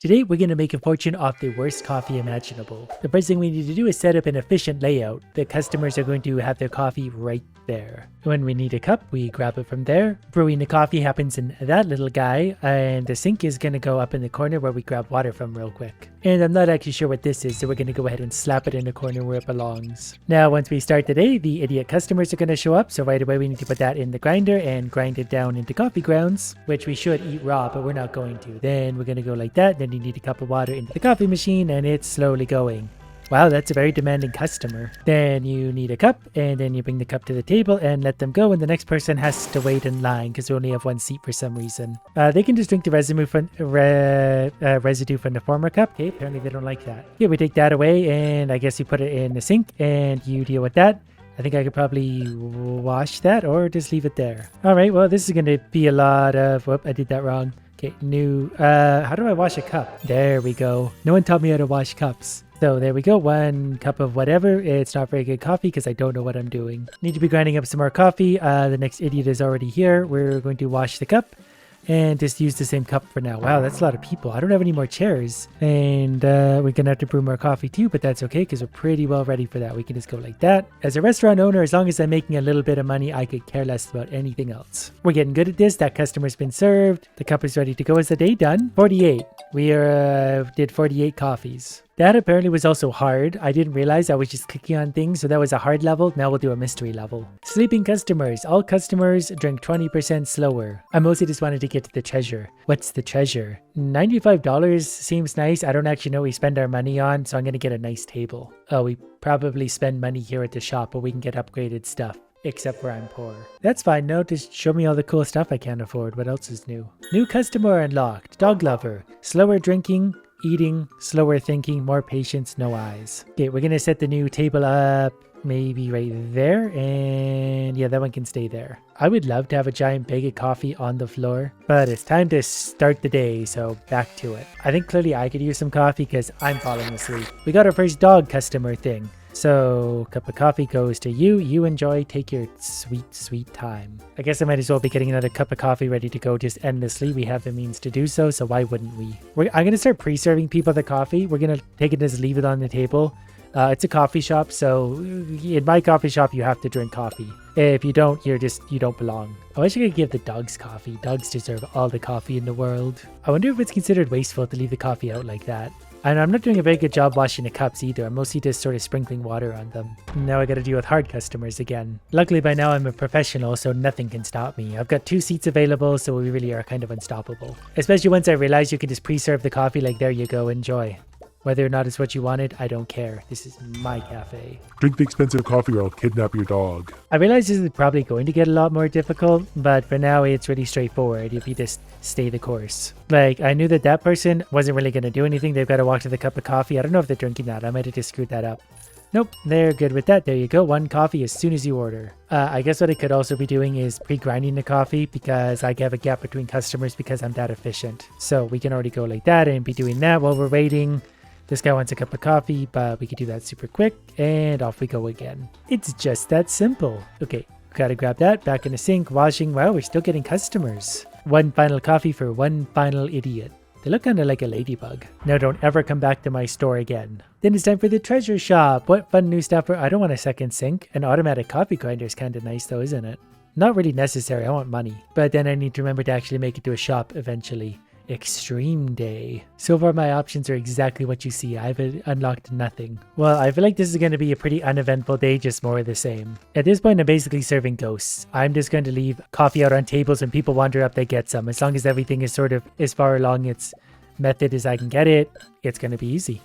Today we're going to make a fortune off the worst coffee imaginable. The first thing we need to do is set up an efficient layout. The customers are going to have their coffee right there. When we need a cup, we grab it from there. Brewing the coffee happens in that little guy, and the sink is going to go up in the corner where we grab water from real quick. And I'm not actually sure what this is, so we're going to go ahead and slap it in the corner where it belongs. Now once we start the day, the idiot customers are going to show up, so right away we need to put that in the grinder and grind it down into coffee grounds, which we should eat raw, but we're not going to. Then we're going to go like that, then you need a cup of water into the coffee machine, and it's slowly going. Wow, that's a very demanding customer. Then you need a cup, and then you bring the cup to the table and let them go, and the next person has to wait in line because we only have one seat for some reason. They can just drink the residue from the former cup. Okay, apparently they don't like that. Here, we take that away, and I guess you put it in the sink, and you deal with that. I think I could probably wash that or just leave it there. All right, well, this is going to be a lot of... Whoop, I did that wrong. Okay, new... how do I wash a cup? There we go. No one taught me how to wash cups. So there we go, 1 cup of whatever. It's not very good coffee because I don't know what I'm doing. Need to be grinding up some more coffee. The next idiot is already here. We're going to wash the cup and just use the same cup for now. Wow, that's a lot of people. I don't have any more chairs. And we're going to have to brew more coffee too, but that's okay because we're pretty well ready for that. We can just go like that. As a restaurant owner, as long as I'm making a little bit of money, I could care less about anything else. We're getting good at this. That customer's been served. The cup is ready to go. Is the day done? 48. We did 48 coffees. That apparently was also hard. I didn't realize I was just clicking on things, so that was a hard level. Now we'll do a mystery level. Sleeping customers. All customers drink 20% slower. I mostly just wanted to get to the treasure. What's the treasure? $95 seems nice. I don't actually know what we spend our money on, so I'm going to get a nice table. Oh, we probably spend money here at the shop, but we can get upgraded stuff. Except where I'm poor. That's fine. No, just show me all the cool stuff I can't afford. What else is new? New customer unlocked. Dog lover. Slower drinking. Eating, slower thinking, more patience, no eyes. Okay, we're gonna set the new table up maybe right there, and yeah, that one can stay there. I would love to have a giant bag of coffee on the floor, but it's time to start the day, so back to it. I think clearly I could use some coffee because I'm falling asleep. We got our first dog customer thing. So, cup of coffee goes to you. You enjoy, take your sweet, sweet time. I guess I might as well be getting another cup of coffee ready to go just endlessly. We have the means to do so, so why wouldn't we? I'm going to start pre-serving people the coffee. We're going to take it and just leave it on the table. It's a coffee shop, so in my coffee shop, you have to drink coffee. If you don't, you don't belong. I wish I could give the dogs coffee. Dogs deserve all the coffee in the world. I wonder if it's considered wasteful to leave the coffee out like that. And I'm not doing a very good job washing the cups either. I'm mostly just sort of sprinkling water on them. Now I gotta deal with hard customers again. Luckily by now I'm a professional, so nothing can stop me. I've got 2 seats available, so we really are kind of unstoppable. Especially once I realize you can just pre-serve the coffee, like there you go, enjoy. Whether or not it's what you wanted, I don't care. This is my cafe. Drink the expensive coffee or I'll kidnap your dog. I realize this is probably going to get a lot more difficult, but for now it's really straightforward if you just stay the course. Like, I knew that person wasn't really going to do anything. They've got to walk to the cup of coffee. I don't know if they're drinking that. I might have just screwed that up. Nope, they're good with that. There you go. 1 coffee as soon as you order. I guess what I could also be doing is pre-grinding the coffee because I have a gap between customers because I'm that efficient. So we can already go like that and be doing that while we're waiting. This guy wants a cup of coffee, but we could do that super quick, and off we go again. It's just that simple. Okay, gotta grab that, back in the sink, washing. Wow, we're still getting customers. 1 final coffee for 1 final idiot. They look kind of like a ladybug. Now don't ever come back to my store again. Then it's time for the treasure shop. What fun new stuff. I don't want a second sink. An automatic coffee grinder is kind of nice though, isn't it? Not really necessary, I want money. But then I need to remember to actually make it to a shop eventually. Extreme day. So far my options are exactly what you see. I've unlocked nothing. Well, I feel like this is going to be a pretty uneventful day, just more of the same. At this point I'm basically serving ghosts. I'm just going to leave coffee out on tables. When people wander up, they get some. As long as everything is sort of as far along its method as I can get it, it's going to be easy.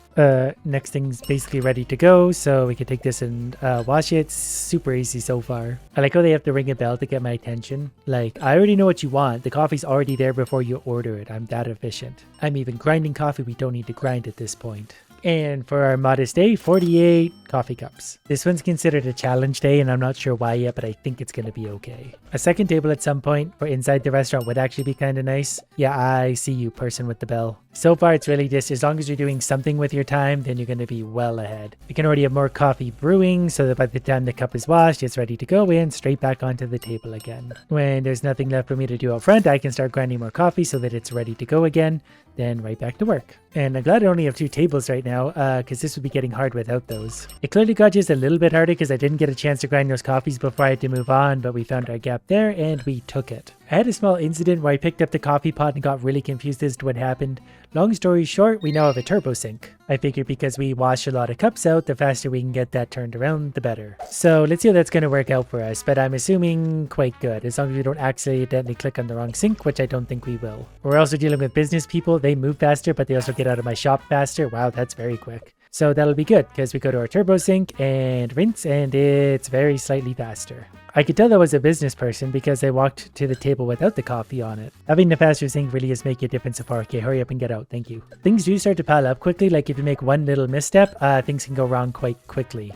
Next thing's basically ready to go, so we can take this and wash it. Super easy so far. I like how they have to ring a bell to get my attention. Like, I already know what you want. The coffee's already there before you order it. I'm that efficient. I'm even grinding coffee. We don't need to grind at this point. And for our modest day, 48 coffee cups. This one's considered a challenge day, and I'm not sure why yet, but I think it's going to be okay. A second table at some point for inside the restaurant would actually be kind of nice. Yeah, I see you, person with the bell. So far, it's really just as long as you're doing something with your time, then you're going to be well ahead. You can already have more coffee brewing, so that by the time the cup is washed, it's ready to go in, straight back onto the table again. When there's nothing left for me to do up front, I can start grinding more coffee so that it's ready to go again. then right back to work. And I'm glad I only have 2 tables right now, because this would be getting hard without those. It clearly got just a little bit harder because I didn't get a chance to grind those coffees before I had to move on, but we found our gap there and we took it. I had a small incident where I picked up the coffee pot and got really confused as to what happened. Long story short, we now have a turbo sink. I figured because we wash a lot of cups out, the faster we can get that turned around, the better. So let's see how that's going to work out for us, but I'm assuming quite good, as long as we don't accidentally click on the wrong sink, which I don't think we will. We're also dealing with business people. They move faster, but they also get out of my shop faster. Wow, that's very quick. So that'll be good, because we go to our turbo sink and rinse, and it's very slightly faster. I could tell that was a business person because they walked to the table without the coffee on it. Having the faster sink really is making a difference so far. Okay, hurry up and get out. Thank you. Things do start to pile up quickly. Like if you make one little misstep, things can go wrong quite quickly.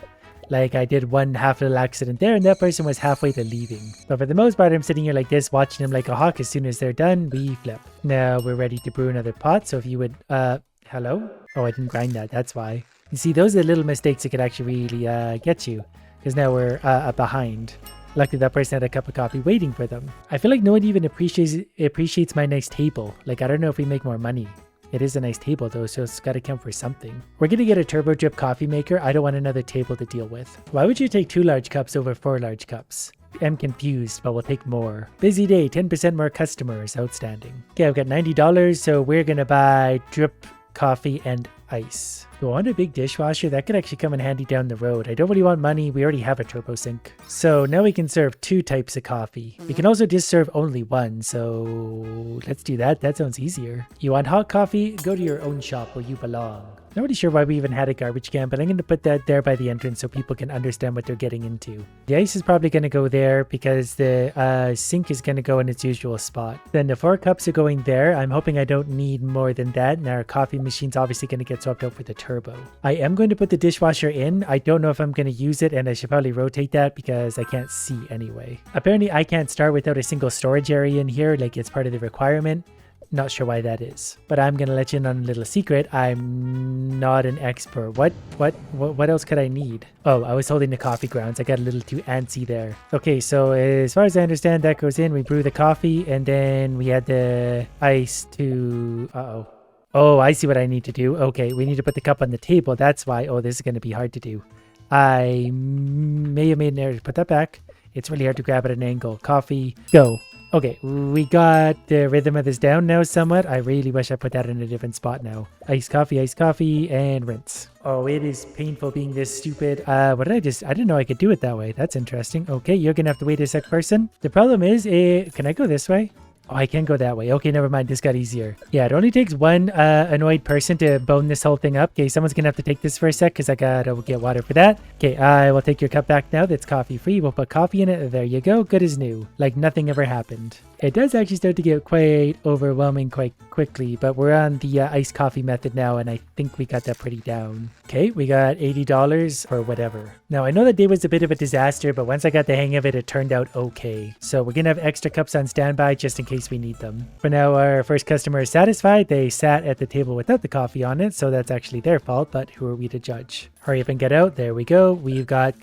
Like I did one half little accident there and that person was halfway to leaving. But for the most part, I'm sitting here like this, watching them like a hawk. As soon as they're done, we flip. Now we're ready to brew another pot. So if you would, hello? Oh, I didn't grind that. That's why. You see, those are the little mistakes that could actually really get you. Because now we're behind. Luckily, that person had a cup of coffee waiting for them. I feel like no one even appreciates my nice table. Like, I don't know if we make more money. It is a nice table though, so it's got to count for something. We're going to get a turbo drip coffee maker. I don't want another table to deal with. Why would you take 2 large cups over 4 large cups? I'm confused, but we'll take more. Busy day, 10% more customers. Outstanding. Okay, I've got $90, so we're going to buy drip coffee and ice. Do I want a big dishwasher? That could actually come in handy down the road. I don't really want money. We already have a turbo sink. So now we can serve 2 types of coffee. We can also just serve only one. So let's do that. That sounds easier. You want hot coffee? Go to your own shop where you belong. Not really sure why we even had a garbage can, but I'm going to put that there by the entrance so people can understand what they're getting into. The ice is probably going to go there because the sink is going to go in its usual spot. Then the 4 cups are going there. I'm hoping I don't need more than that. And our coffee machine's obviously going to get swapped out for the turbo. I am going to put the dishwasher in. I don't know if I'm going to use it, and I should probably rotate that because I can't see anyway. Apparently, I can't start without a single storage area in here, like it's part of the requirement. Not sure why that is, but I'm gonna let you in on a little secret. I'm not an expert. What else could I need? Oh, I was holding the coffee grounds. I got a little too antsy there. Okay, so as far as I understand, that goes in. We brew the coffee, and then we add the ice to. Oh, I see what I need to do. Okay, we need to put the cup on the table. That's why. Oh, this is gonna be hard to do. I may have made an error. Put that back. It's really hard to grab at an angle. Coffee, go. Okay, we got the rhythm of this down now somewhat. I really wish I put that in a different spot now. Iced coffee, and rinse. Oh, it is painful being this stupid. What did I didn't know I could do it that way. That's interesting. Okay, you're gonna have to wait a sec, person. The problem is, can I go this way? Oh, I can go that way. Okay, never mind. This got easier. Yeah, it only takes one annoyed person to bone this whole thing up. Okay, someone's gonna have to take this for a sec because I gotta get water for that. Okay, I will take your cup back now. That's coffee free. We'll put coffee in it. There you go. Good as new. Like nothing ever happened. It does actually start to get quite overwhelming quite quickly, but we're on the iced coffee method now, and I think we got that pretty down. Okay, we got $80 or whatever. Now, I know that day was a bit of a disaster, but once I got the hang of it, it turned out okay. So we're gonna have extra cups on standby just in case we need them. For now, our first customer is satisfied. They sat at the table without the coffee on it, so that's actually their fault, but who are we to judge? Hurry up and get out. There we go. We've got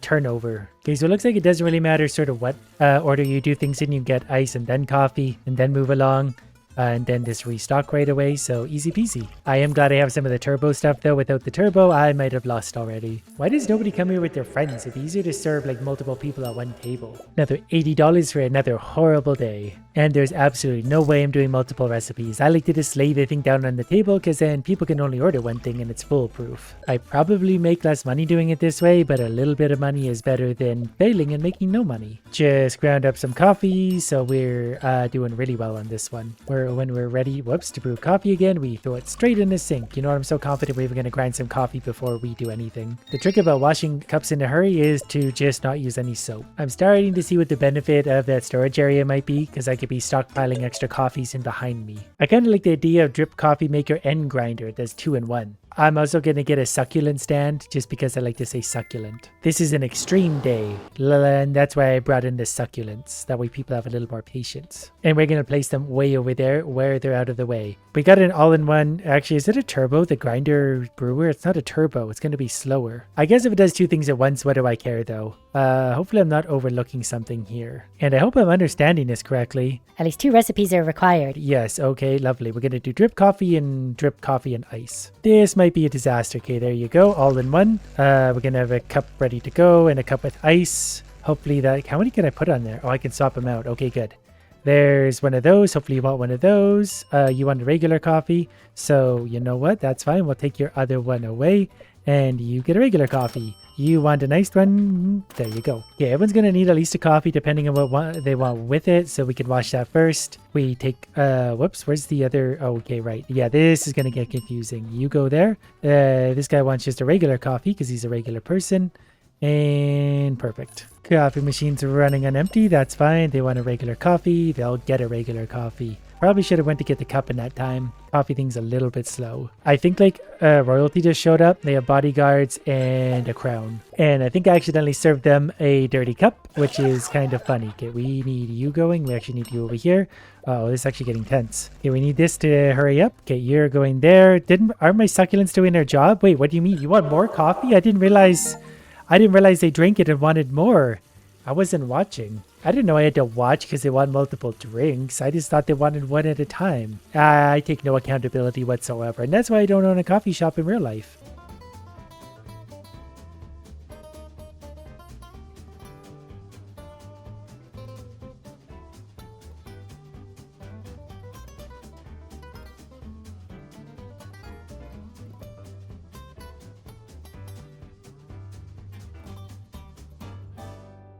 turnover. Okay, so it looks like it doesn't really matter sort of what order you do things in. You get ice and then coffee and then move along. And then just restock right away, so easy peasy. I am glad I have some of the turbo stuff though. Without the turbo, I might have lost already. Why does nobody come here with their friends? It'd be easier to serve like multiple people at one table. Another $80 for another horrible day. And there's absolutely no way I'm doing multiple recipes. I like to just lay the thing down on the table because then people can only order one thing and it's foolproof. I probably make less money doing it this way, but a little bit of money is better than failing and making no money. Just ground up some coffee, so we're doing really well on this one. When we're ready, to brew coffee again, we throw it straight in the sink. You know what? I'm so confident we're going to grind some coffee before we do anything. The trick about washing cups in a hurry is to just not use any soap. I'm starting to see what the benefit of that storage area might be, because I could be stockpiling extra coffees in behind me. I kind of like the idea of drip coffee maker and grinder. It does 2 in 1. I'm also going to get a succulent stand just because I like to say succulent. This is an extreme day, and that's why I brought in the succulents. That way people have a little more patience. And we're going to place them way over there where they're out of the way. We got an all-in-one. Actually, is it a turbo? The grinder brewer? It's not a turbo. It's going to be slower. I guess if it does two things at once, what do I care though? Hopefully I'm not overlooking something here. And I hope I'm understanding this correctly. At least 2 recipes are required. Yes, okay, lovely. We're going to do drip coffee and ice. This might be a disaster. Okay, there you go. All in one. We're going to have a cup ready to go and a cup with ice. Hopefully that... How many can I put on there? Oh, I can swap them out. Okay, good. There's one of those. Hopefully you want one of those. You want a regular coffee. So you know what? That's fine. We'll take your other one away. And you get a regular coffee. You want a nice one? There you go. Yeah, everyone's going to need at least a coffee depending on what they want with it. So we can wash that first. We take, whoops, where's the other? Oh, okay, right. Yeah, this is going to get confusing. You go there. This guy wants just a regular coffee because he's a regular person. And perfect. Coffee machine's running on empty. That's fine. They want a regular coffee. They'll get a regular coffee. Probably should have went to get the cup in that time. Coffee thing's a little bit slow. I think like royalty just showed up. They have bodyguards and a crown. And I think I accidentally served them a dirty cup, which is kind of funny. Okay, we need you going. We actually need you over here. Oh, this is actually getting tense. Okay, we need this to hurry up. Okay, you're going there. Aren't my succulents doing their job? Wait, what do you mean? You want more coffee? I didn't realize they drank it and wanted more. I wasn't watching. I didn't know I had to watch because they want multiple drinks. I just thought they wanted one at a time. I take no accountability whatsoever, and that's why I don't own a coffee shop in real life.